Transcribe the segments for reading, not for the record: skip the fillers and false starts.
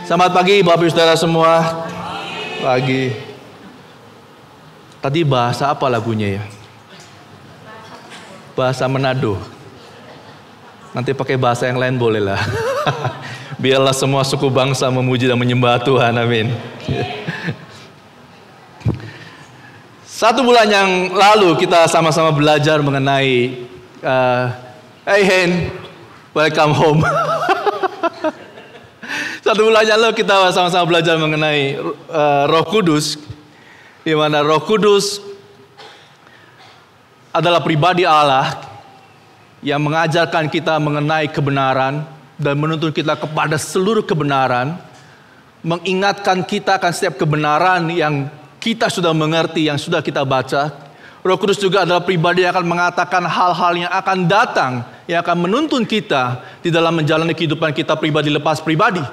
Selamat pagi Bapak Ibu Saudara semua. Pagi. Tadi bahasa apa lagunya ya? Bahasa Manado. Nanti pakai bahasa yang lain boleh lah. Biarlah semua suku bangsa memuji dan menyembah Tuhan. Amin. 1 bulan yang lalu kita sama-sama belajar mengenai hey Hen, welcome home. 1 bulan yang lalu kita sama-sama belajar mengenai Roh Kudus, di mana Roh Kudus adalah pribadi Allah yang mengajarkan kita mengenai kebenaran dan menuntun kita kepada seluruh kebenaran, mengingatkan kita akan setiap kebenaran yang kita sudah mengerti, yang sudah kita baca. Roh Kudus juga adalah pribadi yang akan mengatakan hal-hal yang akan datang, yang akan menuntun kita di dalam menjalani kehidupan kita pribadi lepas pribadi.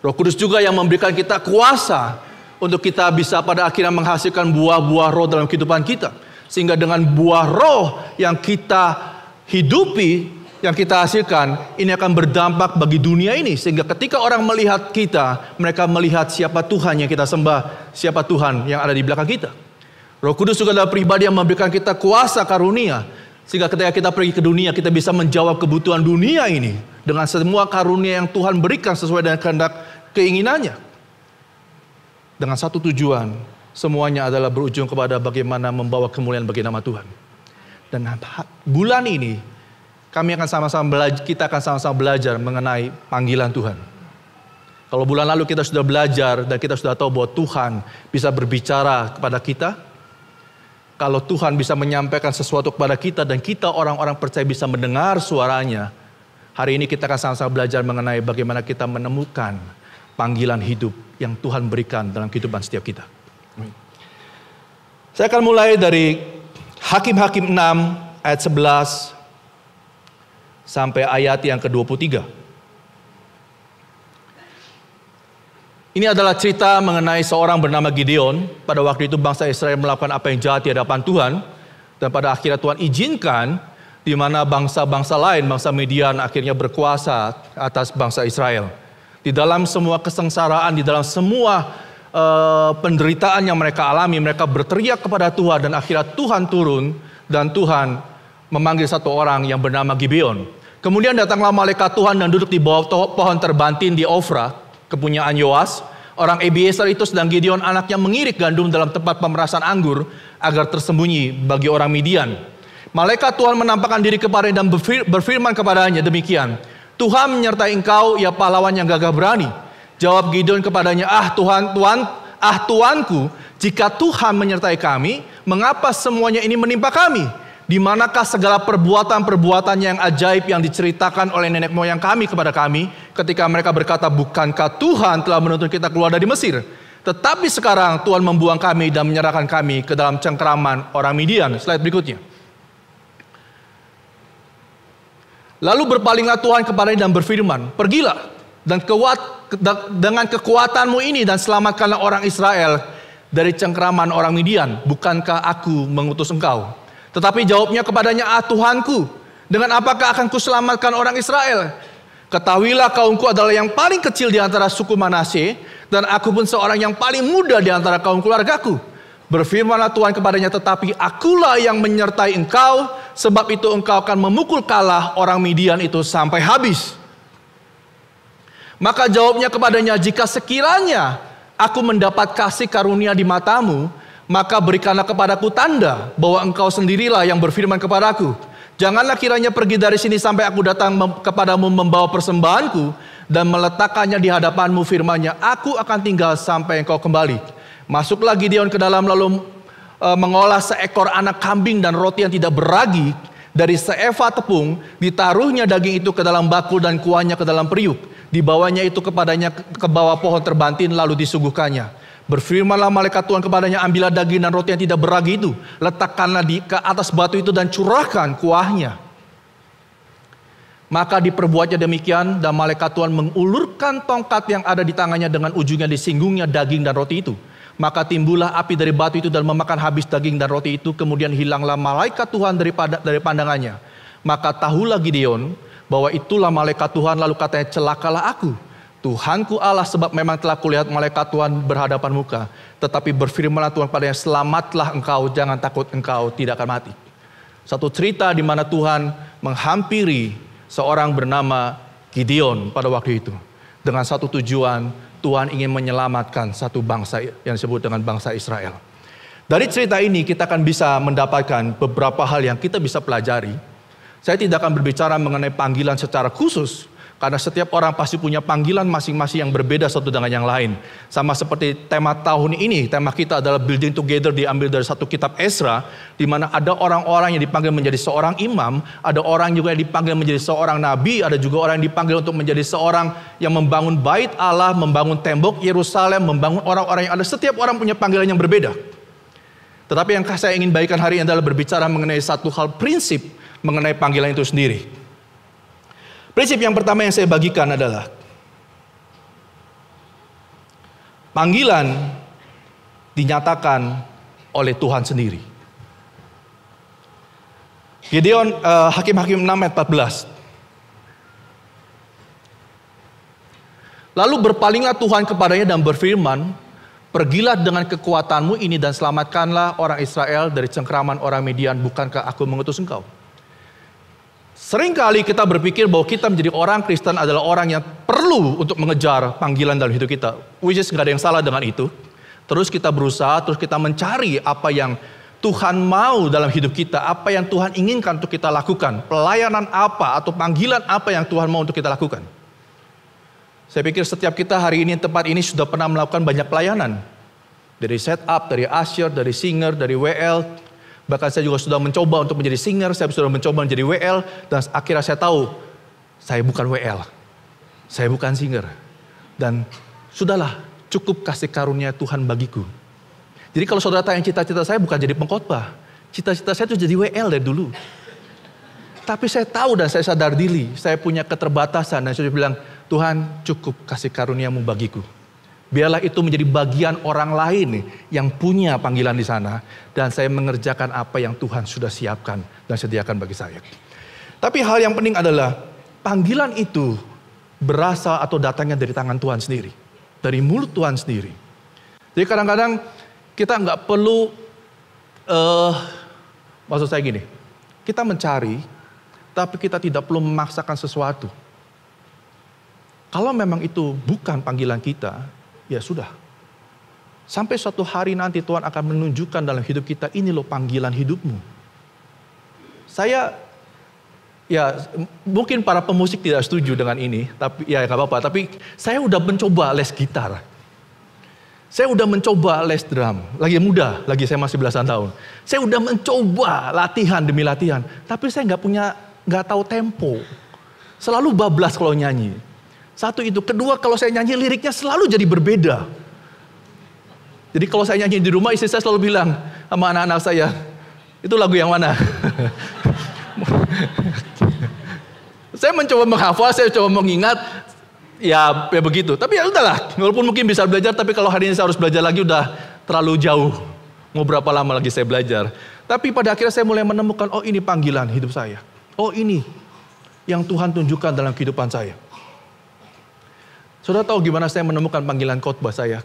Roh Kudus juga yang memberikan kita kuasa untuk kita bisa pada akhirnya menghasilkan buah-buah roh dalam kehidupan kita. Sehingga dengan buah roh yang kita hidupi, yang kita hasilkan, ini akan berdampak bagi dunia ini. Sehingga ketika orang melihat kita, mereka melihat siapa Tuhan yang kita sembah, siapa Tuhan yang ada di belakang kita. Roh Kudus juga adalah pribadi yang memberikan kita kuasa karunia. Sehingga ketika kita pergi ke dunia, kita bisa menjawab kebutuhan dunia ini dengan semua karunia yang Tuhan berikan sesuai dengan kehendak keinginannya. Dengan satu tujuan, semuanya adalah berujung kepada bagaimana membawa kemuliaan bagi nama Tuhan. Dan bulan ini kita akan sama-sama belajar mengenai panggilan Tuhan. Kalau bulan lalu kita sudah belajar dan kita sudah tahu bahwa Tuhan bisa berbicara kepada kita. Kalau Tuhan bisa menyampaikan sesuatu kepada kita dan kita orang-orang percaya bisa mendengar suaranya. Hari ini kita akan sama-sama belajar mengenai bagaimana kita menemukan panggilan hidup yang Tuhan berikan dalam kehidupan setiap kita. Saya akan mulai dari Hakim-Hakim 6 ayat 11 sampai ayat yang ke-23. Ini adalah cerita mengenai seorang bernama Gideon. Pada waktu itu bangsa Israel melakukan apa yang jahat di hadapan Tuhan. Dan pada akhirnya Tuhan izinkan di mana bangsa-bangsa lain, bangsa Midian akhirnya berkuasa atas bangsa Israel. Di dalam semua kesengsaraan, di dalam semua penderitaan yang mereka alami, mereka berteriak kepada Tuhan dan akhirnya Tuhan turun dan Tuhan memanggil satu orang yang bernama Gibeon. Kemudian datanglah malaikat Tuhan dan duduk di bawah pohon terbantin di Ofra, kepunyaan Yoas. Orang Ebiezer itu sedang Gideon anaknya mengirik gandum dalam tempat pemerasan anggur agar tersembunyi bagi orang Midian. Malaikat Tuhan menampakkan diri kepadanya dan berfirman kepadanya demikian. Tuhan menyertai engkau, ya pahlawan yang gagah berani. Jawab Gideon kepadanya, Tuanku, jika Tuhan menyertai kami, mengapa semuanya ini menimpa kami? Di manakah segala perbuatan-perbuatan yang ajaib yang diceritakan oleh nenek moyang kami kepada kami, ketika mereka berkata, bukankah Tuhan telah menuntun kita keluar dari Mesir? Tetapi sekarang Tuhan membuang kami dan menyerahkan kami ke dalam cengkeraman orang Midian. Slide berikutnya. Lalu berpalinglah Tuhan kepadanya dan berfirman, pergilah dan dengan kekuatanmu ini dan selamatkanlah orang Israel dari cengkeraman orang Midian. Bukankah aku mengutus engkau? Tetapi jawabnya kepadanya, Tuhanku, dengan apakah akan kuselamatkan orang Israel? Ketahuilah kaumku adalah yang paling kecil di antara suku Manasye, dan aku pun seorang yang paling muda di antara kaum keluargaku. Berfirmanlah Tuhan kepadanya, tetapi akulah yang menyertai engkau, sebab itu engkau akan memukul kalah orang Midian itu sampai habis. Maka jawabnya kepadanya, jika sekiranya aku mendapat kasih karunia di matamu, maka berikanlah kepadaku tanda bahwa engkau sendirilah yang berfirman kepadaku. Janganlah kiranya pergi dari sini sampai aku datang kepadamu membawa persembahanku dan meletakkannya di hadapanmu. Firman-Nya, aku akan tinggal sampai engkau kembali. Masuklah Gideon ke dalam lalu mengolah seekor anak kambing dan roti yang tidak beragi dari seeva tepung. Ditaruhnya daging itu ke dalam bakul dan kuahnya ke dalam periuk. Dibawanya itu kepadanya ke bawah pohon terbantin lalu disuguhkannya. Berfirmanlah malaikat Tuhan kepadanya, ambillah daging dan roti yang tidak beragi itu, letakkanlah ke atas batu itu dan curahkan kuahnya. Maka diperbuatnya demikian, dan malaikat Tuhan mengulurkan tongkat yang ada di tangannya dengan ujungnya disinggungnya daging dan roti itu. Maka timbullah api dari batu itu dan memakan habis daging dan roti itu. Kemudian hilanglah malaikat Tuhan dari pandangannya. Maka tahulah Gideon bahwa itulah malaikat Tuhan, lalu katanya, celakalah aku. Tuhanku Allah, sebab memang telah kulihat malaikat Tuhan berhadapan muka. Tetapi berfirmanlah Tuhan padanya, selamatlah engkau, jangan takut, engkau tidak akan mati. Satu cerita di mana Tuhan menghampiri seorang bernama Gideon pada waktu itu. Dengan satu tujuan, Tuhan ingin menyelamatkan satu bangsa yang disebut dengan bangsa Israel. Dari cerita ini kita akan bisa mendapatkan beberapa hal yang kita bisa pelajari. Saya tidak akan berbicara mengenai panggilan secara khusus, karena setiap orang pasti punya panggilan masing-masing yang berbeda satu dengan yang lain. Sama seperti tema tahun ini, tema kita adalah Building Together, diambil dari satu kitab Ezra, di mana ada orang-orang yang dipanggil menjadi seorang imam, ada orang juga yang dipanggil menjadi seorang nabi, ada juga orang yang dipanggil untuk menjadi seorang yang membangun bait Allah, membangun tembok Yerusalem, membangun orang-orang yang ada. Setiap orang punya panggilan yang berbeda. Tetapi yang saya ingin bagikan hari ini adalah berbicara mengenai satu hal prinsip mengenai panggilan itu sendiri. Prinsip yang pertama yang saya bagikan adalah panggilan dinyatakan oleh Tuhan sendiri. Gideon, Hakim-Hakim 6 ayat 14. Lalu berpalinglah Tuhan kepadanya dan berfirman, pergilah dengan kekuatanmu ini dan selamatkanlah orang Israel dari cengkraman orang Midian, bukankah aku mengutus engkau? Seringkali kita berpikir bahwa kita menjadi orang Kristen adalah orang yang perlu untuk mengejar panggilan dalam hidup kita. Which is gak ada yang salah dengan itu. Terus kita berusaha, terus kita mencari apa yang Tuhan mau dalam hidup kita. Apa yang Tuhan inginkan untuk kita lakukan. Pelayanan apa atau panggilan apa yang Tuhan mau untuk kita lakukan. Saya pikir setiap kita hari ini, tempat ini sudah pernah melakukan banyak pelayanan. Dari setup, dari usher, dari singer, dari WL. Bahkan saya juga sudah mencoba untuk menjadi singer, saya sudah mencoba menjadi WL. Dan akhirnya saya tahu, saya bukan WL. Saya bukan singer. Dan sudahlah, cukup kasih karunia Tuhan bagiku. Jadi kalau saudara tanya cita-cita saya bukan jadi pengkhotbah. Cita-cita saya itu jadi WL dari dulu. Tapi saya tahu dan saya sadar diri, saya punya keterbatasan. Dan saya bilang, Tuhan cukup kasih karuniamu bagiku. Biarlah itu menjadi bagian orang lain yang punya panggilan di sana. Dan saya mengerjakan apa yang Tuhan sudah siapkan dan sediakan bagi saya. Tapi hal yang penting adalah panggilan itu berasal atau datangnya dari tangan Tuhan sendiri. Dari mulut Tuhan sendiri. Jadi kadang-kadang kita nggak perlu, maksud saya gini. Kita mencari, tapi kita tidak perlu memaksakan sesuatu. Kalau memang itu bukan panggilan kita, ya sudah. Sampai suatu hari nanti Tuhan akan menunjukkan dalam hidup kita, ini loh panggilan hidupmu. Saya, ya mungkin para pemusik tidak setuju dengan ini, tapi ya gak apa-apa. Tapi saya udah mencoba les gitar. Saya udah mencoba les drum. Lagi muda, lagi saya masih belasan tahun. Saya udah mencoba latihan demi latihan. Tapi saya nggak tahu tempo. Selalu bablas kalau nyanyi. Satu itu. Kedua, kalau saya nyanyi liriknya selalu jadi berbeda. Jadi kalau saya nyanyi di rumah, istri saya selalu bilang sama anak-anak saya, itu lagu yang mana? Saya mencoba menghafal, saya coba mengingat, ya begitu. Tapi ya udahlah, walaupun mungkin bisa belajar, tapi kalau hari ini saya harus belajar lagi udah terlalu jauh. Mau berapa lama lagi saya belajar. Tapi pada akhirnya saya mulai menemukan, oh ini panggilan hidup saya. Oh ini yang Tuhan tunjukkan dalam kehidupan saya. Saudara tahu gimana saya menemukan panggilan khotbah saya?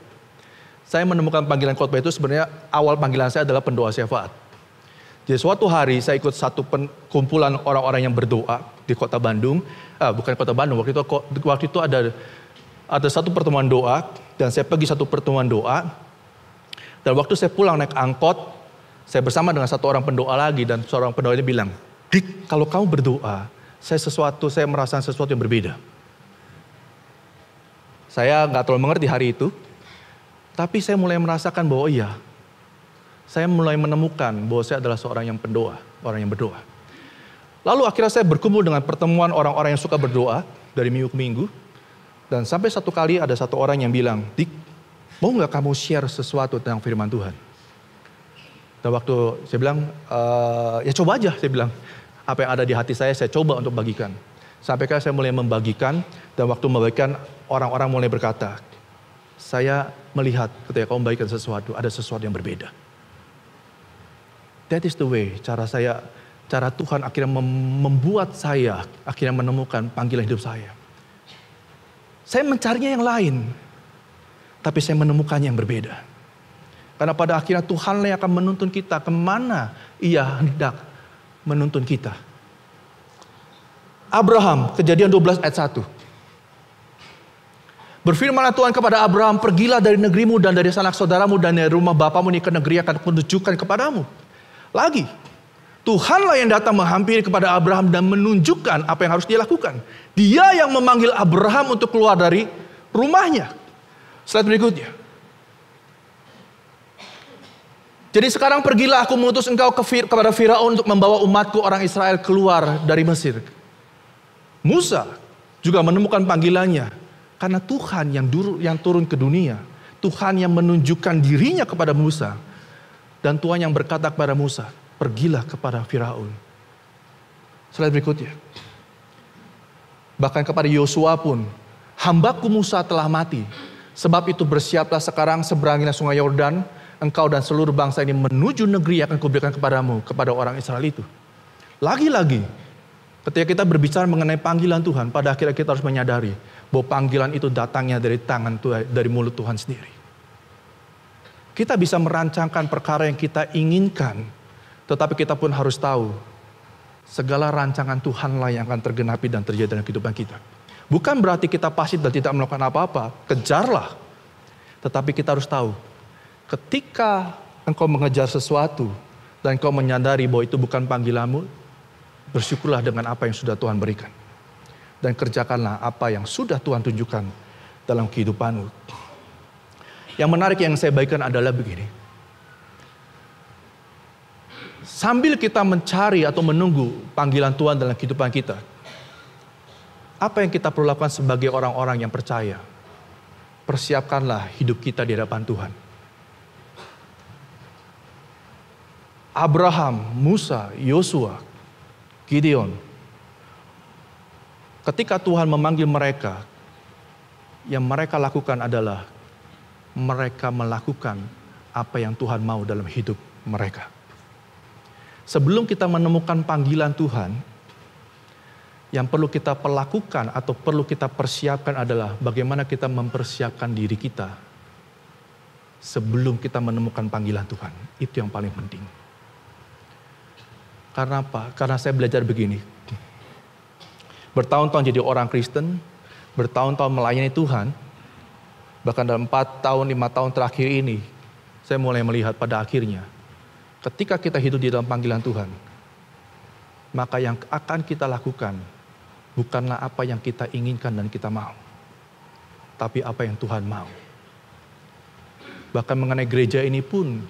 Saya menemukan panggilan khotbah itu sebenarnya awal panggilan saya adalah pendoa syafaat. Jadi suatu hari saya ikut satu kumpulan orang-orang yang berdoa di kota Bandung. Bukan kota Bandung, waktu itu ada satu pertemuan doa. Dan saya pergi satu pertemuan doa. Dan waktu saya pulang naik angkot, saya bersama dengan satu orang pendoa lagi. Dan seorang pendoa ini bilang, Dik, kalau kamu berdoa, saya merasakan sesuatu yang berbeda. Saya nggak terlalu mengerti hari itu, tapi saya mulai merasakan bahwa iya, saya mulai menemukan bahwa saya adalah seorang yang pendoa, orang yang berdoa. Lalu akhirnya saya berkumpul dengan pertemuan orang-orang yang suka berdoa dari minggu ke minggu, dan sampai satu kali ada satu orang yang bilang, Dik, mau nggak kamu share sesuatu tentang firman Tuhan? Dan waktu saya bilang, ya coba aja, saya bilang, apa yang ada di hati saya coba untuk bagikan. Sampai saya mulai membagikan, dan waktu membagikan, orang-orang mulai berkata, saya melihat ketika kamu membagikan sesuatu, ada sesuatu yang berbeda. That is the way, cara Tuhan akhirnya membuat saya akhirnya menemukan panggilan hidup saya. Saya mencarinya yang lain, tapi saya menemukannya yang berbeda. Karena pada akhirnya Tuhanlah yang akan menuntun kita kemana Ia hendak menuntun kita. Abraham, Kejadian 12 ayat 1. Berfirmanlah Tuhan kepada Abraham, pergilah dari negerimu dan dari sanak saudaramu dan dari rumah bapamu ini ke negeri yang akan kutunjukkan kepadamu. Lagi, Tuhanlah yang datang menghampiri kepada Abraham dan menunjukkan apa yang harus dia lakukan. Dia yang memanggil Abraham untuk keluar dari rumahnya. Slide berikutnya. Jadi sekarang pergilah, aku mengutus engkau kepada Firaun untuk membawa umatku orang Israel keluar dari Mesir. Musa juga menemukan panggilannya. Karena Tuhan yang turun ke dunia. Tuhan yang menunjukkan dirinya kepada Musa. Dan Tuhan yang berkata kepada Musa, pergilah kepada Firaun. Slide berikutnya. Bahkan kepada Yosua pun, hambaku Musa telah mati. Sebab itu bersiaplah sekarang, seberangilah sungai Yordan, engkau dan seluruh bangsa ini menuju negeri yang akan kuberikan kepadamu, kepada orang Israel itu. Lagi-lagi, ketika kita berbicara mengenai panggilan Tuhan, pada akhirnya kita harus menyadari bahwa panggilan itu datangnya dari tangan Tuhan, dari mulut Tuhan sendiri. Kita bisa merancangkan perkara yang kita inginkan, tetapi kita pun harus tahu segala rancangan Tuhanlah yang akan tergenapi dan terjadi dalam kehidupan kita. Bukan berarti kita pasif dan tidak melakukan apa-apa, kejarlah. Tetapi kita harus tahu, ketika engkau mengejar sesuatu dan engkau menyadari bahwa itu bukan panggilanmu, bersyukurlah dengan apa yang sudah Tuhan berikan. Dan kerjakanlah apa yang sudah Tuhan tunjukkan dalam kehidupanmu. Yang menarik yang saya bagikan adalah begini. Sambil kita mencari atau menunggu panggilan Tuhan dalam kehidupan kita, apa yang kita perlu lakukan sebagai orang-orang yang percaya? Persiapkanlah hidup kita di hadapan Tuhan. Abraham, Musa, Yosua, Gideon, ketika Tuhan memanggil mereka, yang mereka lakukan adalah mereka melakukan apa yang Tuhan mau dalam hidup mereka. Sebelum kita menemukan panggilan Tuhan, yang perlu kita lakukan atau perlu kita persiapkan adalah bagaimana kita mempersiapkan diri kita sebelum kita menemukan panggilan Tuhan. Itu yang paling penting. Karena apa? Karena saya belajar begini. Bertahun-tahun jadi orang Kristen, bertahun-tahun melayani Tuhan, bahkan dalam 4 tahun, 5 tahun terakhir ini, saya mulai melihat pada akhirnya, ketika kita hidup di dalam panggilan Tuhan, maka yang akan kita lakukan bukanlah apa yang kita inginkan dan kita mau, tapi apa yang Tuhan mau. Bahkan mengenai gereja ini pun,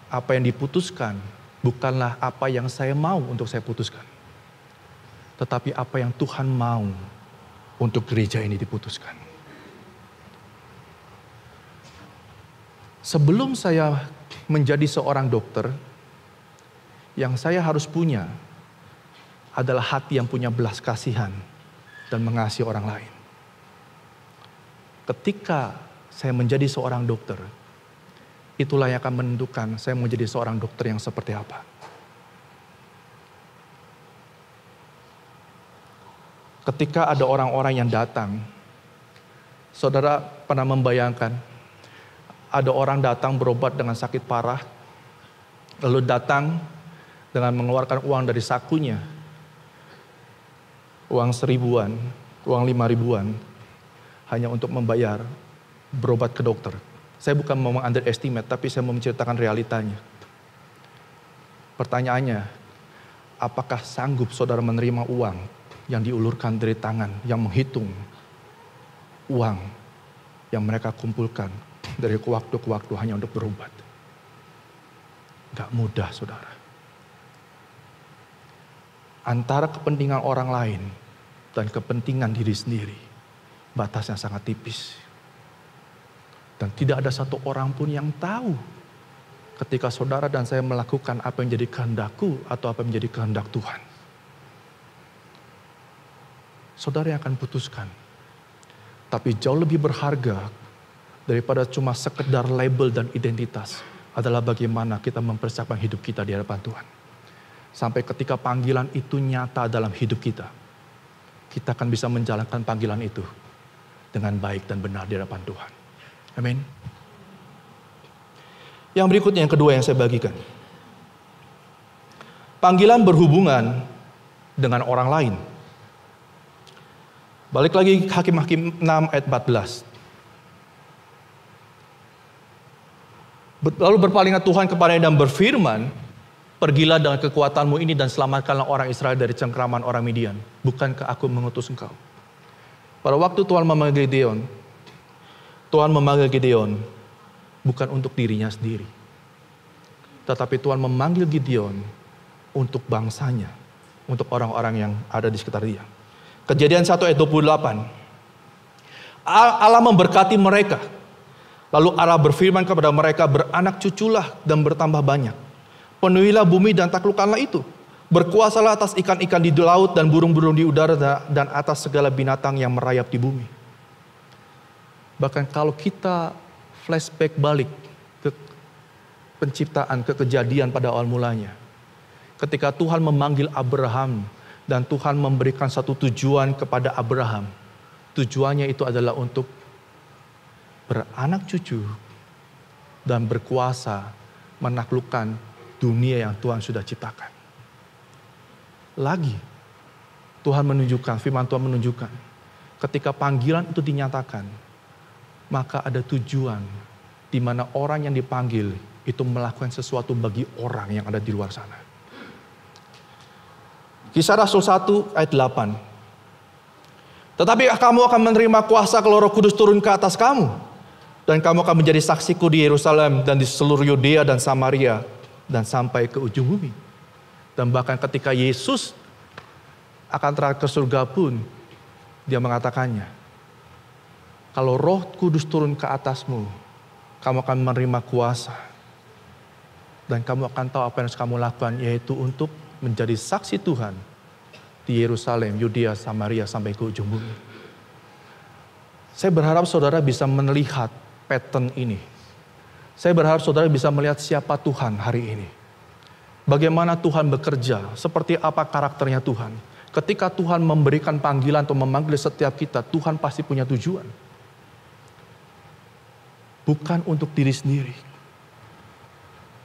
apa yang diputuskan bukanlah apa yang saya mau untuk saya putuskan, tetapi apa yang Tuhan mau untuk gereja ini diputuskan. Sebelum saya menjadi seorang dokter, yang saya harus punya adalah hati yang punya belas kasihan dan mengasihi orang lain. Ketika saya menjadi seorang dokter, itulah yang akan menentukan saya menjadi seorang dokter yang seperti apa. Ketika ada orang-orang yang datang, saudara pernah membayangkan ada orang datang berobat dengan sakit parah, lalu datang dengan mengeluarkan uang dari sakunya, uang 1.000-an, uang 5.000-an, hanya untuk membayar berobat ke dokter. Saya bukan mau underestimate, tapi saya mau menceritakan realitanya. Pertanyaannya, apakah sanggup saudara menerima uang yang diulurkan dari tangan, yang menghitung uang yang mereka kumpulkan dari waktu ke waktu hanya untuk berobat? Gak mudah, saudara. Antara kepentingan orang lain dan kepentingan diri sendiri, batasnya sangat tipis. Dan tidak ada satu orang pun yang tahu ketika saudara dan saya melakukan apa yang menjadi kehendakku atau apa yang menjadi kehendak Tuhan. Saudara yang akan putuskan. Tapi jauh lebih berharga daripada cuma sekedar label dan identitas adalah bagaimana kita mempersiapkan hidup kita di hadapan Tuhan. Sampai ketika panggilan itu nyata dalam hidup kita, kita akan bisa menjalankan panggilan itu dengan baik dan benar di hadapan Tuhan. Amin. Yang berikutnya, yang kedua yang saya bagikan. Panggilan berhubungan dengan orang lain. Balik lagi Hakim-Hakim 6 ayat 14. Lalu berpalinglah Tuhan kepadanya dan berfirman, pergilah dengan kekuatanmu ini dan selamatkanlah orang Israel dari cengkraman orang Midian. Bukankah aku mengutus engkau? Pada waktu Tuhan memanggil Gideon, Tuhan memanggil Gideon bukan untuk dirinya sendiri. Tetapi Tuhan memanggil Gideon untuk bangsanya, untuk orang-orang yang ada di sekitar dia. Kejadian 1 ayat 28. Allah memberkati mereka. Lalu Allah berfirman kepada mereka, beranak cuculah dan bertambah banyak. Penuhilah bumi dan taklukkanlah itu. Berkuasalah atas ikan-ikan di laut dan burung-burung di udara dan atas segala binatang yang merayap di bumi. Bahkan kalau kita flashback balik ke penciptaan, ke kejadian pada awal mulanya. Ketika Tuhan memanggil Abraham dan Tuhan memberikan satu tujuan kepada Abraham. Tujuannya itu adalah untuk beranak cucu dan berkuasa menaklukkan dunia yang Tuhan sudah ciptakan. Lagi Tuhan menunjukkan, firman Tuhan menunjukkan, ketika panggilan itu dinyatakan, maka ada tujuan di mana orang yang dipanggil itu melakukan sesuatu bagi orang yang ada di luar sana. Kisah Rasul 1 ayat 8. Tetapi kamu akan menerima kuasa kalau Roh Kudus turun ke atas kamu. Dan kamu akan menjadi saksiku di Yerusalem dan di seluruh Yudea dan Samaria dan sampai ke ujung bumi. Dan bahkan ketika Yesus akan terangkat ke surga pun, dia mengatakannya, kalau Roh Kudus turun ke atasmu, kamu akan menerima kuasa. Dan kamu akan tahu apa yang harus kamu lakukan, yaitu untuk menjadi saksi Tuhan di Yerusalem, Yudea, Samaria sampai ke ujung bumi. Saya berharap saudara bisa melihat pattern ini. Saya berharap saudara bisa melihat siapa Tuhan hari ini. Bagaimana Tuhan bekerja, seperti apa karakternya Tuhan. Ketika Tuhan memberikan panggilan atau memanggil setiap kita, Tuhan pasti punya tujuan. Bukan untuk diri sendiri.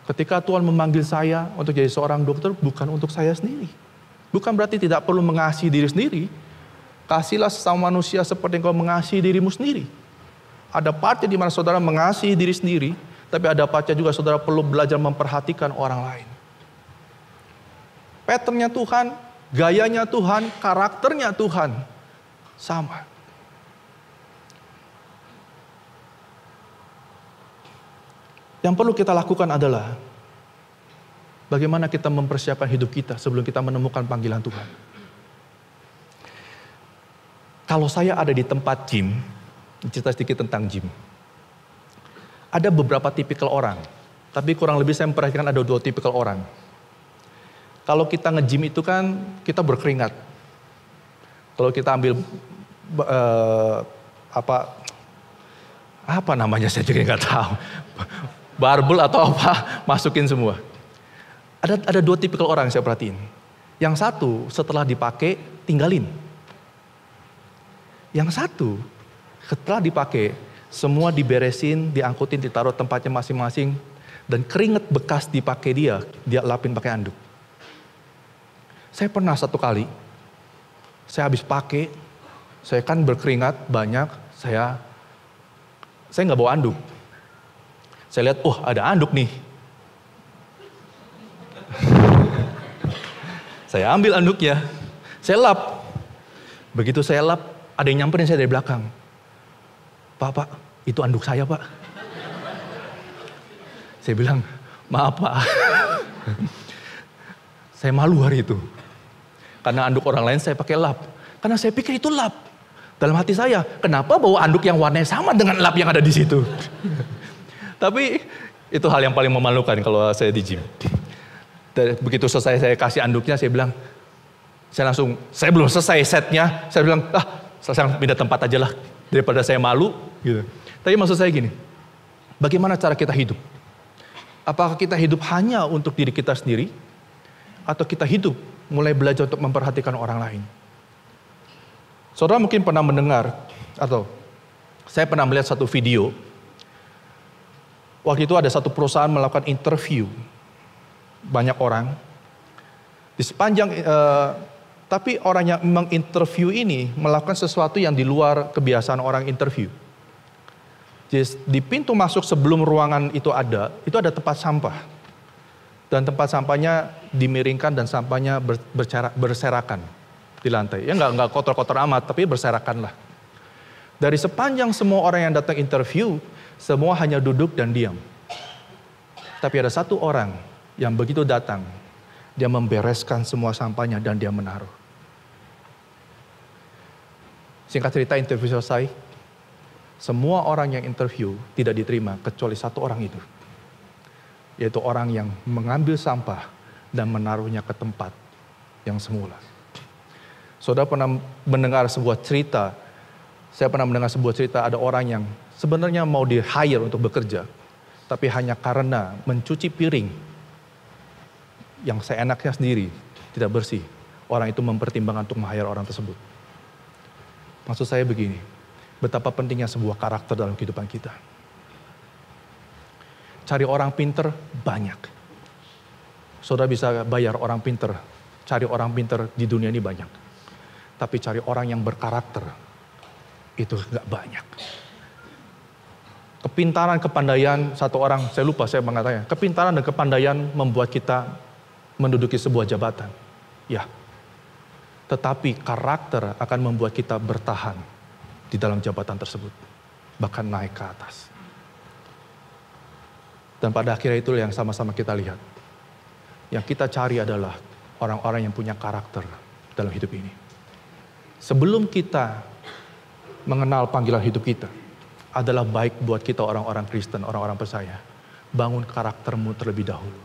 Ketika Tuhan memanggil saya untuk jadi seorang dokter, bukan untuk saya sendiri. Bukan berarti tidak perlu mengasihi diri sendiri. Kasihlah sesama manusia seperti engkau mengasihi dirimu sendiri. Ada partnya di mana saudara mengasihi diri sendiri, tapi ada partnya juga saudara perlu belajar memperhatikan orang lain. Patternnya Tuhan, gayanya Tuhan, karakternya Tuhan sama. Yang perlu kita lakukan adalah bagaimana kita mempersiapkan hidup kita sebelum kita menemukan panggilan Tuhan. Kalau saya ada di tempat gym, cerita sedikit tentang gym. Ada beberapa tipikal orang, tapi kurang lebih saya memperhatikan ada 2 tipikal orang. Kalau kita nge-gym itu kan kita berkeringat. Kalau kita ambil apa namanya saya juga nggak tahu, barbel atau apa, masukin semua. Ada 2 tipikal orang yang saya perhatiin. Yang satu setelah dipakai tinggalin. Yang satu setelah dipakai semua diberesin, diangkutin, ditaruh tempatnya masing-masing, dan keringat bekas dipakai dia lapin pakai anduk. Saya pernah satu kali, saya habis pakai, saya kan berkeringat banyak, saya nggak bawa anduk. Saya lihat, ada anduk nih. Saya ambil anduknya, saya lap. Begitu saya lap, ada yang nyamperin saya dari belakang. Pak, itu anduk saya, Pak. Saya bilang, maaf, Pak. Saya malu hari itu. Karena anduk orang lain saya pakai lap. Karena saya pikir itu lap. Dalam hati saya, kenapa bawa anduk yang warnanya sama dengan lap yang ada di situ? Tapi itu hal yang paling memalukan kalau saya di gym. Begitu selesai saya kasih anduknya, saya bilang, saya belum selesai setnya, saya bilang, saya pindah tempat aja lah, daripada saya malu. Gitu. Tapi maksud saya gini, bagaimana cara kita hidup? Apakah kita hidup hanya untuk diri kita sendiri? Atau kita hidup mulai belajar untuk memperhatikan orang lain? Saudara mungkin pernah mendengar, atau Saya pernah melihat satu video. Waktu itu ada satu perusahaan melakukan interview banyak orang. Di sepanjang, tapi orang yang menginterview ini melakukan sesuatu yang di luar kebiasaan orang interview. Jadi, di pintu masuk sebelum ruangan itu ada tempat sampah. Dan tempat sampahnya dimiringkan dan sampahnya berserakan di lantai. Ya nggak kotor-kotor amat, tapi berserakan lah. Dari sepanjang semua orang yang datang interview, semua hanya duduk dan diam. Tapi ada satu orang yang begitu datang, dia membereskan semua sampahnya dan dia menaruh. Singkat cerita, interview selesai. Semua orang yang interview tidak diterima kecuali satu orang itu. Yaitu orang yang mengambil sampah dan menaruhnya ke tempat yang semula. Saudara pernah mendengar sebuah cerita, saya pernah mendengar sebuah cerita ada orang yang sebenarnya mau di-hire untuk bekerja, tapi hanya karena mencuci piring yang seenaknya sendiri tidak bersih, orang itu mempertimbangkan untuk meng-hire orang tersebut. Maksud saya begini, betapa pentingnya sebuah karakter dalam kehidupan kita. Cari orang pinter banyak. Saudara bisa bayar orang pinter, cari orang pinter di dunia ini banyak. Tapi cari orang yang berkarakter, itu nggak banyak. Kepintaran, kepandaian, satu orang, saya lupa saya mengatakannya. Kepintaran dan kepandaian membuat kita menduduki sebuah jabatan. Ya. Tetapi karakter akan membuat kita bertahan di dalam jabatan tersebut. Bahkan naik ke atas. Dan pada akhirnya itulah yang sama-sama kita lihat. Yang kita cari adalah orang-orang yang punya karakter dalam hidup ini. Sebelum kita mengenal panggilan hidup kita, adalah baik buat kita orang-orang Kristen, orang-orang percaya. Bangun karaktermu terlebih dahulu.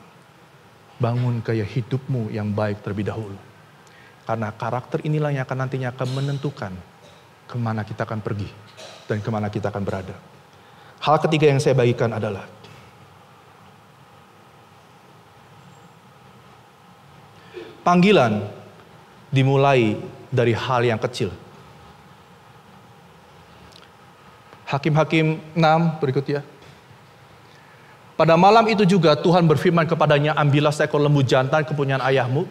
Bangun gaya hidupmu yang baik terlebih dahulu. Karena karakter inilah yang nantinya akan menentukan kemana kita akan pergi dan kemana kita akan berada. Hal ketiga yang saya bagikan adalah panggilan dimulai dari hal yang kecil. Hakim-Hakim 6 berikutnya. Pada malam itu juga Tuhan berfirman kepadanya, ambillah seekor lembu jantan kepunyaan ayahmu,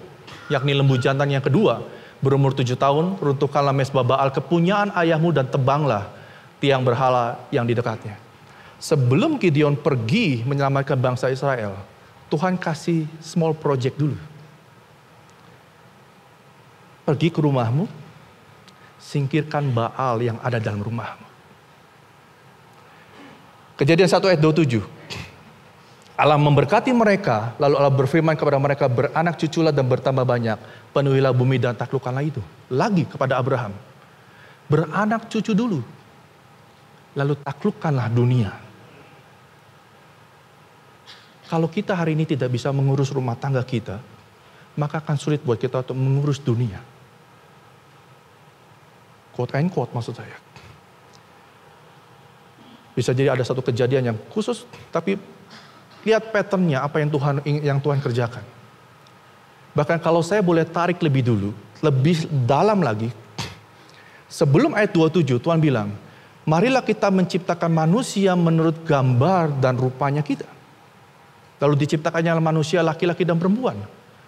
yakni lembu jantan yang kedua, berumur 7 tahun, runtuhkanlah mezbah Baal kepunyaan ayahmu dan tebanglah tiang berhala yang di dekatnya. Sebelum Gideon pergi menyelamatkan bangsa Israel, Tuhan kasih small project dulu. Pergi ke rumahmu, singkirkan Baal yang ada dalam rumahmu. Kejadian 1 ayat 27. Allah memberkati mereka, lalu Allah berfirman kepada mereka, beranak cuculah dan bertambah banyak, penuhilah bumi dan taklukkanlah itu. Lagi kepada Abraham, beranak cucu dulu, lalu taklukkanlah dunia. Kalau kita hari ini tidak bisa mengurus rumah tangga kita, maka akan sulit buat kita untuk mengurus dunia. Quote and quote maksud saya. Bisa jadi ada satu kejadian yang khusus, tapi lihat patternnya apa yang Tuhan kerjakan. Bahkan kalau saya boleh tarik lebih dulu, lebih dalam lagi, sebelum ayat 27 Tuhan bilang, marilah kita menciptakan manusia menurut gambar dan rupanya kita. Lalu diciptakannya manusia laki-laki dan perempuan.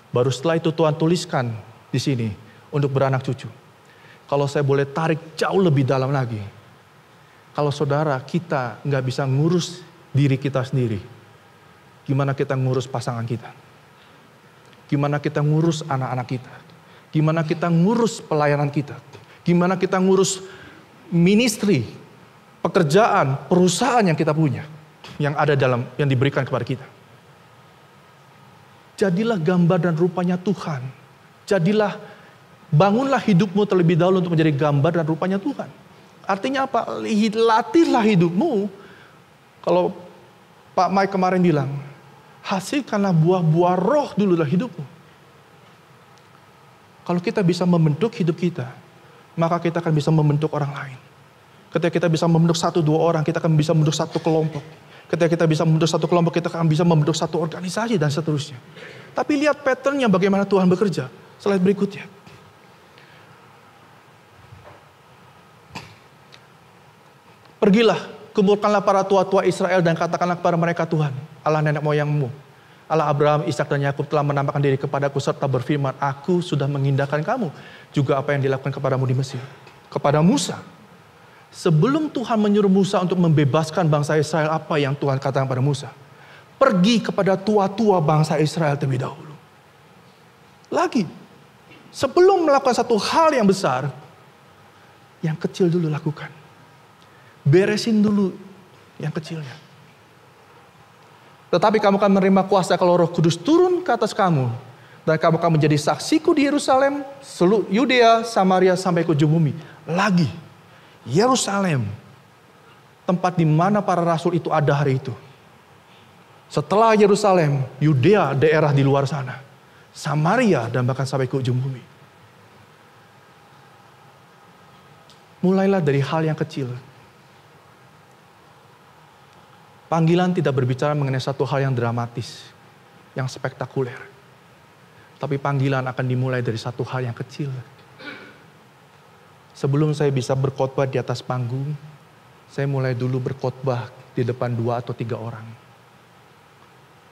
Baru setelah itu Tuhan tuliskan di sini untuk beranak cucu. Kalau saya boleh tarik jauh lebih dalam lagi, kalau saudara kita nggak bisa ngurus diri kita sendiri, gimana kita ngurus pasangan kita? Gimana kita ngurus anak-anak kita? Gimana kita ngurus pelayanan kita? Gimana kita ngurus ministry, pekerjaan, perusahaan yang kita punya, yang ada yang diberikan kepada kita? Jadilah gambar dan rupanya Tuhan. Bangunlah hidupmu terlebih dahulu untuk menjadi gambar dan rupanya Tuhan. Artinya apa? Latihlah hidupmu. Kalau Pak Mike kemarin bilang, hasilkanlah buah-buah roh dulu dalam hidupmu. Kalau kita bisa membentuk hidup kita, maka kita akan bisa membentuk orang lain. Ketika kita bisa membentuk 1-2 orang, kita akan bisa membentuk satu kelompok. Ketika kita bisa membentuk satu kelompok, kita akan bisa membentuk satu organisasi dan seterusnya. Tapi lihat patternnya bagaimana Tuhan bekerja. Slide berikutnya. Pergilah, kumpulkanlah para tua-tua Israel dan katakanlah kepada mereka, Tuhan, Allah nenek moyangmu, Allah Abraham, Ishak dan Yakub telah menampakkan diri kepadaku serta berfirman, aku sudah mengindahkan kamu. Juga apa yang dilakukan kepadamu di Mesir. Kepada Musa. Sebelum Tuhan menyuruh Musa untuk membebaskan bangsa Israel, apa yang Tuhan katakan pada Musa? Pergi kepada tua-tua bangsa Israel terlebih dahulu. Lagi, sebelum melakukan satu hal yang besar, yang kecil dulu lakukan. Beresin dulu yang kecilnya. Tetapi kamu akan menerima kuasa kalau Roh Kudus turun ke atas kamu. Dan kamu akan menjadi saksiku di Yerusalem, seluruh Yudea, Samaria, sampai ke ujung bumi. Lagi, Yerusalem, tempat di mana para rasul itu ada hari itu. Setelah Yerusalem, Yudea, daerah di luar sana. Samaria, dan bahkan sampai ke ujung bumi. Mulailah dari hal yang kecil. Panggilan tidak berbicara mengenai satu hal yang dramatis, yang spektakuler. Tapi panggilan akan dimulai dari satu hal yang kecil. Sebelum saya bisa berkhotbah di atas panggung, saya mulai dulu berkhotbah di depan 2 atau 3 orang.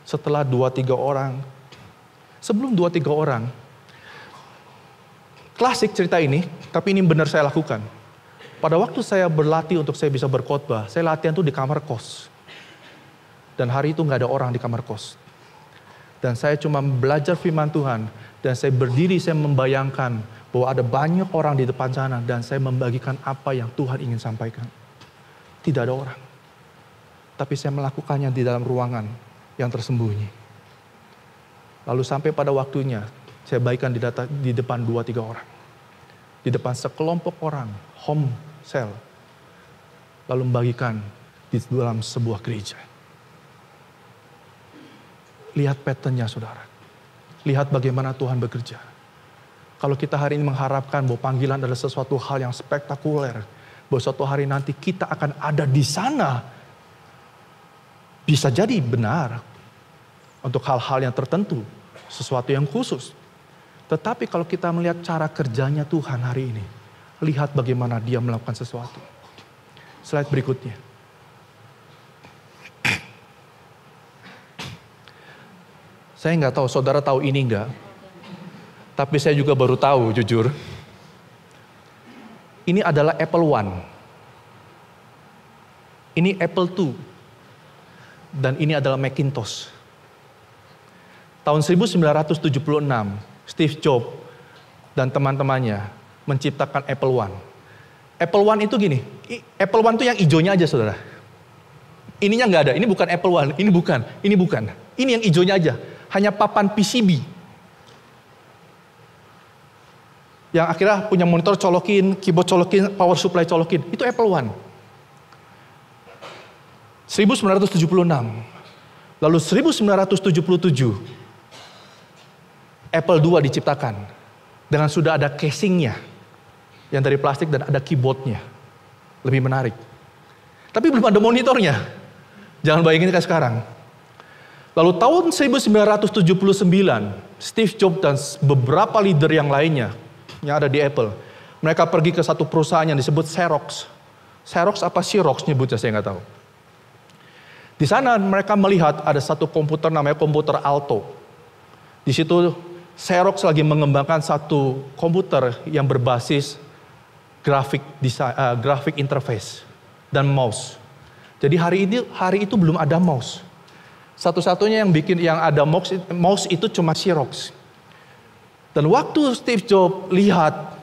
Setelah 2-3 orang, sebelum 2-3 orang, klasik cerita ini, tapi ini benar saya lakukan. Pada waktu saya berlatih untuk saya bisa berkhotbah, saya latihan tuh di kamar kos. Dan hari itu nggak ada orang di kamar kos. Dan saya cuma belajar firman Tuhan. Dan saya berdiri, saya membayangkan bahwa ada banyak orang di depan sana. Dan saya membagikan apa yang Tuhan ingin sampaikan. Tidak ada orang. Tapi saya melakukannya di dalam ruangan yang tersembunyi. Lalu sampai pada waktunya, saya bagikan di depan 2-3 orang. Di depan sekelompok orang, home cell. Lalu membagikan di dalam sebuah gereja. Lihat patternnya saudara. Lihat bagaimana Tuhan bekerja. Kalau kita hari ini mengharapkan bahwa panggilan adalah sesuatu hal yang spektakuler. Bahwa suatu hari nanti kita akan ada di sana. Bisa jadi benar. Untuk hal-hal yang tertentu. Sesuatu yang khusus. Tetapi kalau kita melihat cara kerjanya Tuhan hari ini. Lihat bagaimana dia melakukan sesuatu. Slide berikutnya. Saya nggak tahu, saudara tahu ini nggak? Tapi saya juga baru tahu, jujur. Ini adalah Apple One. Ini Apple II. Dan ini adalah Macintosh. Tahun 1976, Steve Jobs dan teman-temannya menciptakan Apple One. Apple One itu gini, Apple One itu yang hijaunya aja saudara. Ininya nggak ada, ini bukan Apple One, ini bukan. Ini yang hijaunya aja. Hanya papan PCB. Yang akhirnya punya monitor colokin, keyboard colokin, power supply colokin. Itu Apple One. 1976. Lalu 1977. Apple II diciptakan. Dengan sudah ada casingnya. Yang dari plastik dan ada keyboardnya. Lebih menarik. Tapi belum ada monitornya. Jangan bayangin kayak sekarang. Lalu tahun 1979, Steve Jobs dan beberapa leader yang lainnya yang ada di Apple, mereka pergi ke satu perusahaan yang disebut Xerox. Xerox apa Xerox nyebutnya saya nggak tahu. Di sana mereka melihat ada satu komputer namanya komputer Alto. Di situ Xerox lagi mengembangkan satu komputer yang berbasis grafik interface dan mouse. Jadi hari itu belum ada mouse. Satu-satunya yang ada mouse itu cuma Xerox. Dan waktu Steve Jobs lihat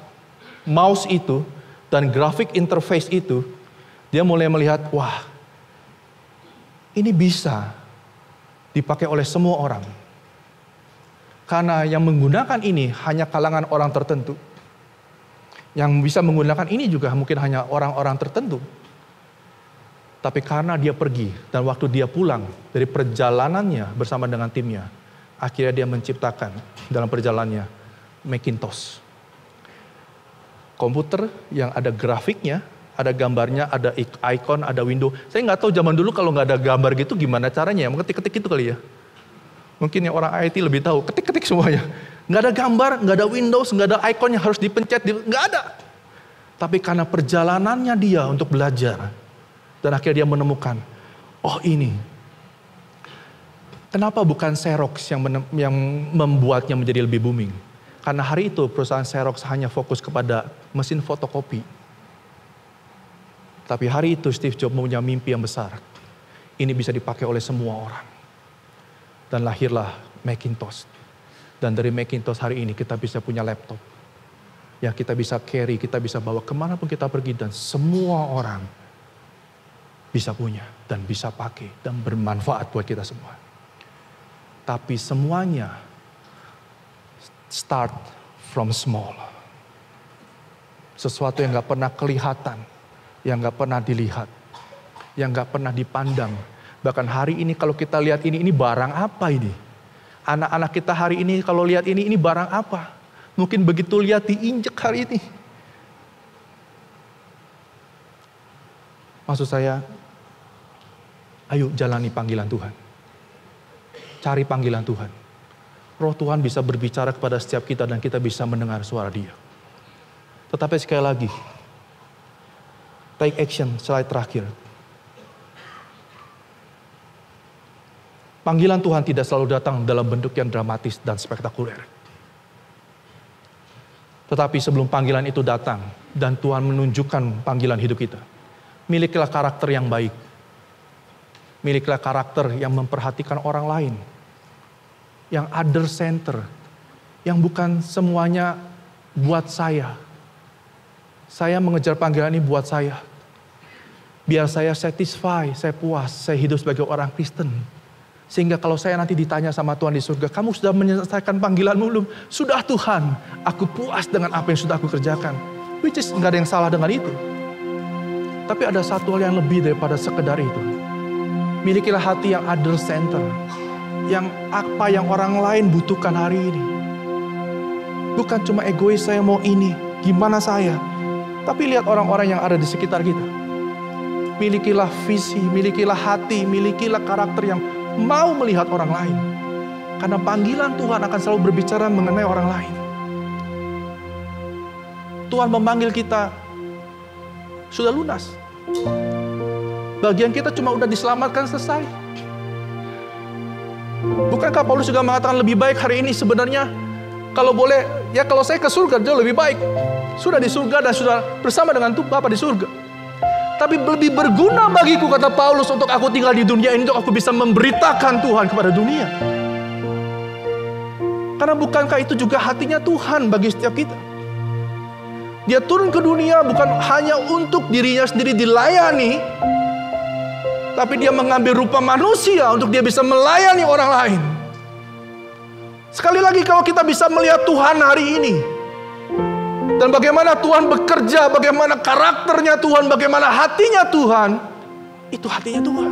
mouse itu dan grafik interface itu, dia mulai melihat, wah, ini bisa dipakai oleh semua orang. Karena yang menggunakan ini hanya kalangan orang tertentu. Yang bisa menggunakan ini juga mungkin hanya orang-orang tertentu. Tapi karena dia pergi dan waktu dia pulang dari perjalanannya bersama dengan timnya, akhirnya dia menciptakan dalam perjalanannya Macintosh. Komputer yang ada grafiknya, ada gambarnya, ada icon, ada window. Saya nggak tahu zaman dulu kalau nggak ada gambar gitu gimana caranya, mengetik-ketik itu kali ya. Mungkin yang orang IT lebih tahu, ketik-ketik semuanya. Nggak ada gambar, nggak ada Windows, nggak ada icon yang harus dipencet, nggak ada. Tapi karena perjalanannya dia untuk belajar, Dan akhirnya dia menemukan, oh ini. Kenapa bukan Xerox yang membuatnya menjadi lebih booming? Karena hari itu perusahaan Xerox hanya fokus kepada mesin fotokopi. Tapi hari itu Steve Jobs punya mimpi yang besar. Ini bisa dipakai oleh semua orang. Dan lahirlah Macintosh. Dan dari Macintosh hari ini kita bisa punya laptop. Yang kita bisa carry, kita bisa bawa kemanapun kita pergi. Dan semua orang bisa punya dan bisa pakai dan bermanfaat buat kita semua. Tapi semuanya start from small. Sesuatu yang gak pernah kelihatan, yang gak pernah dilihat, yang gak pernah dipandang. Bahkan hari ini kalau kita lihat ini barang apa ini? Anak-anak kita hari ini kalau lihat ini barang apa? Mungkin begitu lihat diinjek hari ini. Maksud saya, ayo jalani panggilan Tuhan. Cari panggilan Tuhan. Roh Tuhan bisa berbicara kepada setiap kita dan kita bisa mendengar suara Dia. Tetapi sekali lagi, take action, slide terakhir. Panggilan Tuhan tidak selalu datang dalam bentuk yang dramatis dan spektakuler. Tetapi sebelum panggilan itu datang dan Tuhan menunjukkan panggilan hidup kita, milikilah karakter yang baik. Milikilah karakter yang memperhatikan orang lain. Yang other center. Yang bukan semuanya buat saya. Saya mengejar panggilan ini buat saya. Biar saya satisfy, saya puas, saya hidup sebagai orang Kristen. Sehingga kalau saya nanti ditanya sama Tuhan di surga, kamu sudah menyelesaikan panggilanmu belum? Sudah Tuhan, aku puas dengan apa yang sudah aku kerjakan. Which is gak ada yang salah dengan itu. Tapi ada satu hal yang lebih daripada sekedar itu. Milikilah hati yang other center. Yang apa yang orang lain butuhkan hari ini. Bukan cuma egois saya mau ini. Gimana saya. Tapi lihat orang-orang yang ada di sekitar kita. Milikilah visi, milikilah hati, milikilah karakter yang mau melihat orang lain. Karena panggilan Tuhan akan selalu berbicara mengenai orang lain. Tuhan memanggil kita. Sudah lunas. Bagian kita cuma udah diselamatkan selesai. Bukankah Paulus juga mengatakan lebih baik hari ini sebenarnya kalau boleh, ya kalau saya ke surga jauh lebih baik. Sudah di surga dan sudah bersama dengan Bapa di surga. Tapi lebih berguna bagiku, kata Paulus, untuk aku tinggal di dunia ini, untuk aku bisa memberitakan Tuhan kepada dunia. Karena bukankah itu juga hatinya Tuhan bagi setiap kita? Dia turun ke dunia bukan hanya untuk dirinya sendiri dilayani, tapi dia mengambil rupa manusia untuk dia bisa melayani orang lain. Sekali lagi kalau kita bisa melihat Tuhan hari ini, dan bagaimana Tuhan bekerja, bagaimana karakternya Tuhan, bagaimana hatinya Tuhan, itu hatinya Tuhan.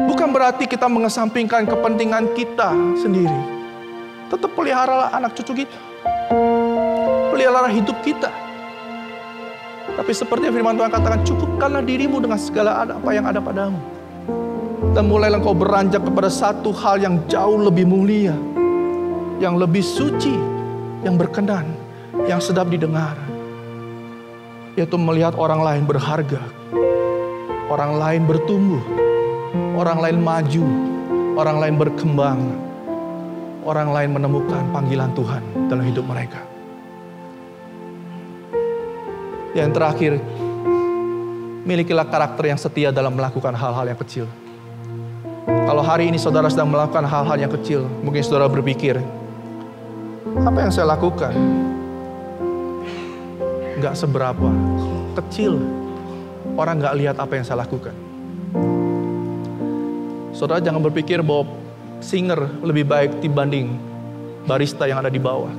Bukan berarti kita mengesampingkan kepentingan kita sendiri. Tetap peliharalah anak cucu kita. Peliharalah hidup kita. Tapi seperti firman Tuhan katakan, cukupkanlah dirimu dengan segala apa yang ada padamu. Dan mulailah engkau beranjak kepada satu hal yang jauh lebih mulia, yang lebih suci, yang berkenan, yang sedap didengar. Yaitu melihat orang lain berharga, orang lain bertumbuh, orang lain maju, orang lain berkembang, orang lain menemukan panggilan Tuhan dalam hidup mereka. Yang terakhir, milikilah karakter yang setia dalam melakukan hal-hal yang kecil. Kalau hari ini saudara sedang melakukan hal-hal yang kecil, mungkin saudara berpikir, apa yang saya lakukan? Gak seberapa, kecil. Orang gak lihat apa yang saya lakukan. Saudara jangan berpikir bahwa singer lebih baik dibanding barista yang ada di bawah.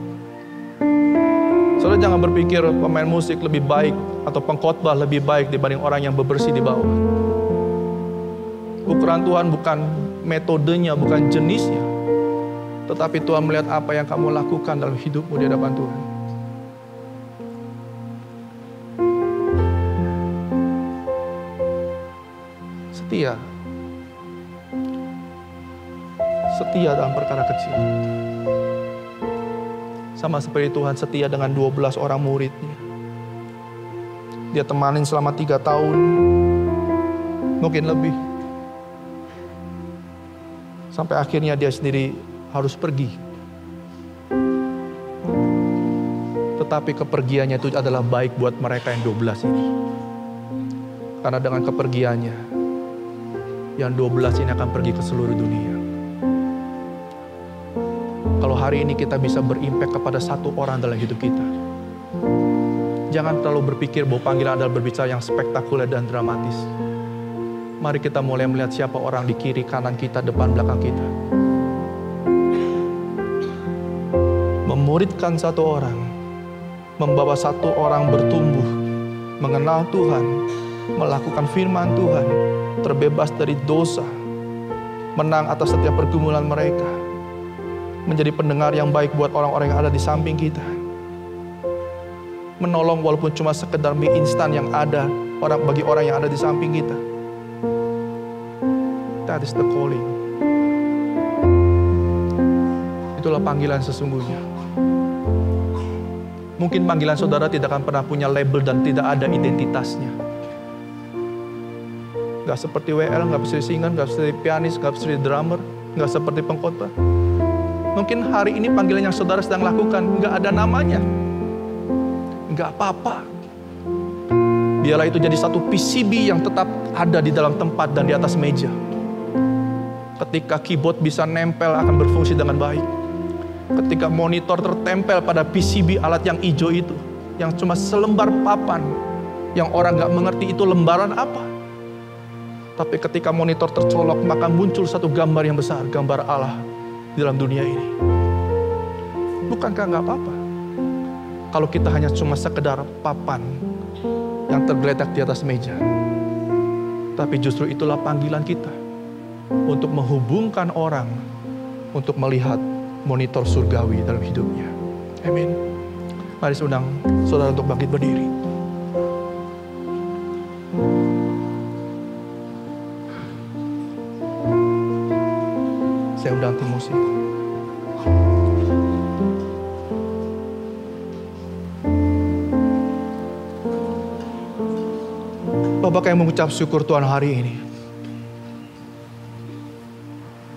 Saudara jangan berpikir pemain musik lebih baik atau pengkhotbah lebih baik dibanding orang yang bebersih di bawah. Ukuran Tuhan bukan metodenya, bukan jenisnya. Tetapi Tuhan melihat apa yang kamu lakukan dalam hidupmu di hadapan Tuhan. Setia. Setia dalam perkara kecil. Sama seperti Tuhan setia dengan 12 orang muridnya. Dia temanin selama 3 tahun, mungkin lebih. Sampai akhirnya dia sendiri harus pergi. Tetapi kepergiannya itu adalah baik buat mereka yang 12 ini. Karena dengan kepergiannya, yang 12 ini akan pergi ke seluruh dunia. Kalau hari ini kita bisa berimpact kepada satu orang dalam hidup kita, jangan terlalu berpikir bahwa panggilan adalah berbicara yang spektakuler dan dramatis. Mari kita mulai melihat siapa orang di kiri, kanan kita, depan, belakang kita. Memuridkan satu orang, membawa satu orang bertumbuh, mengenal Tuhan, melakukan firman Tuhan, terbebas dari dosa, menang atas setiap pergumulan mereka, menjadi pendengar yang baik buat orang-orang yang ada di samping kita, menolong walaupun cuma sekedar mie instan yang ada bagi orang yang ada di samping kita. That is the calling. Itulah panggilan sesungguhnya. Mungkin panggilan saudara tidak akan pernah punya label dan tidak ada identitasnya. Gak seperti WL, gak seperti singer, gak seperti pianis, gak seperti drummer, gak seperti pengkhotbah. Mungkin hari ini panggilan yang saudara sedang lakukan gak ada namanya. Gak apa-apa. Biarlah itu jadi satu PCB yang tetap ada di dalam tempat dan di atas meja. Ketika keyboard bisa nempel akan berfungsi dengan baik. Ketika monitor tertempel pada PCB alat yang hijau itu, yang cuma selembar papan, yang orang gak mengerti itu lembaran apa. Tapi ketika monitor tercolok, maka muncul satu gambar yang besar, gambar Allah di dalam dunia ini. Bukankah gak apa-apa? Kalau kita hanya cuma sekedar papan yang tergeletak di atas meja. Tapi justru itulah panggilan kita. Untuk menghubungkan orang, untuk melihat monitor surgawi dalam hidupnya. Amin. Mari saya undang saudara untuk bangkit berdiri. Saya undang tim musik. Bapak yang mengucap syukur Tuhan hari ini.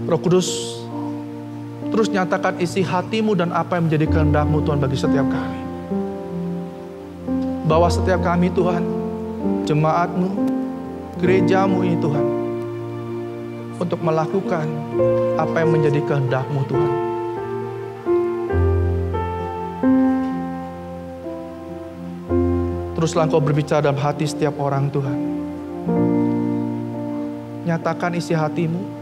Roh Kudus, terus nyatakan isi hatimu dan apa yang menjadi kehendak-Mu Tuhan bagi setiap kami. Bawa setiap kami Tuhan, jemaat-Mu, gereja-Mu ini Tuhan, untuk melakukan apa yang menjadi kehendak-Mu Tuhan. Teruslah Engkau berbicara dalam hati setiap orang Tuhan. Nyatakan isi hatimu.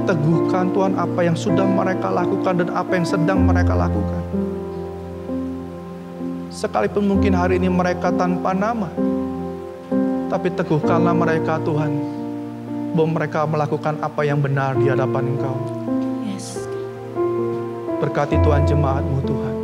Teguhkan Tuhan apa yang sudah mereka lakukan dan apa yang sedang mereka lakukan. Sekalipun mungkin hari ini mereka tanpa nama, tapi teguhkanlah mereka Tuhan, bahwa mereka melakukan apa yang benar di hadapan Engkau. Yes. Berkati Tuhan jemaat-Mu Tuhan.